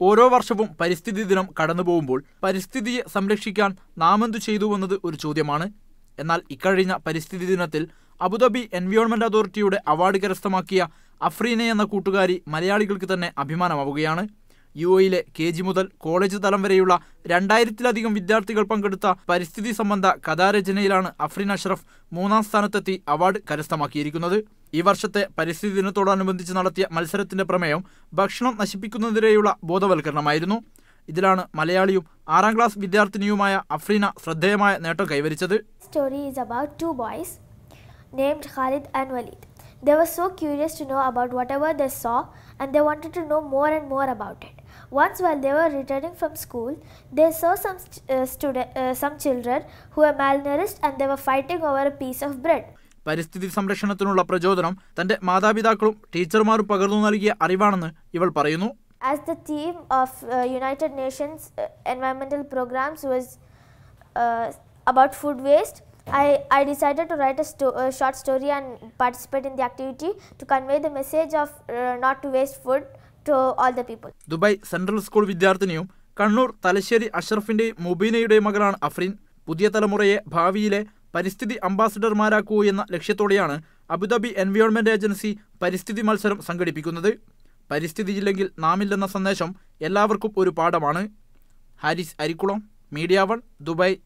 ഓരോ വർഷവും പരിസ്ഥിതി ദിനം കടന്നുപോകുമ്പോൾ പരിസ്ഥിതിയെ സംരക്ഷിക്കാൻ നാമെന്തു ചെയ്തുവെന്നത് ഒരു ചോദ്യമാണ്. എന്നാൽ ഇക്കഴിഞ്ഞ പരിസ്ഥിതി ദിനത്തിൽ അബുദാബി എൻവയോൺമെന്റ് അതോറിറ്റിയുടെ അവാർഡ് കരസ്ഥമാക്കിയ അഫ്രീന എന്ന കൂട്ടുകാരി മലയാളികൾക്ക് തന്നെ അഭിമാനമാവുകയാണ്. UAE KG മുതൽ കോളേജ് തലം വരെയുള്ള 2000-ലധികം വിദ്യാർത്ഥികൾ പങ്കെടുത്ത പരിസ്ഥിതി സംബന്ധ കഥാരചനയിലാണ് അഫ്രീൻ അഷ്റഫ് 3ാം സ്ഥാനത്തെത്തി അവാർഡ് കരസ്ഥമാക്കിയിരിക്കുന്നത്. ഈ വർഷത്തെ പരിസ്ഥിതി ദിനത്തോടനുബന്ധിച്ച് നടത്തിയ മത്സരത്തിന്റെ പ്രമേയം ഭക്ഷണം നശിപ്പിക്കുന്നതിനെതിരെയുള്ള ബോധവൽക്കരണമായിരുന്നു. ഇതിലാണ് മലയാളിയും 6ാം ക്ലാസ് വിദ്യാർത്ഥിനിയുമായ അഫ്രീന ശ്രദ്ധേയമായ നേട്ടം കൈവരിച്ചത്. Story is about two boys named Khalid and Walid. They were so curious to know about whatever they saw, and they wanted to know more and more about it. Once, while they were returning from school, they saw some children who were malnourished, and they were fighting over a piece of bread. പരിസ്ഥിതി സംരക്ഷണത്തിനുള്ള പ്രചോദനം തന്റെ മാതാപിതാക്കളും ടീച്ചർമാരും പകർന്നു നൽകിയ അറിവാണെന്ന് ഇവൾ പറയുന്നു. As the theme of United Nations environmental programs was about food waste, I decided to write a short story and participate in the activity to convey the message of not to waste food to all the people. Dubai central school വിദ്യാർത്ഥിനിയും കണ്ണൂർ തലശ്ശേരി അഷ്റഫിന്റെയും മുബീനയുടെയും മകളാണ് അഫ്രീൻ. പുതിയ തലമുറയെ ഭാവിയിലെ പരിസ്ഥിതി അംബാസിഡർമാരാക്കൂ എന്ന ലക്ഷ്യത്തോടെയാണ് അബുദാബി എൻവയോൺമെന്റ് ഏജൻസി പരിസ്ഥിതി മത്സരം സംഘടിപ്പിക്കുന്നത്. പരിസ്ഥിതിയില്ലെങ്കിൽ നാമില്ലെന്ന സന്ദേശം എല്ലാവർക്കും ഒരു പാഠമാണ്. Haris Arikkulam, media 1, Dubai.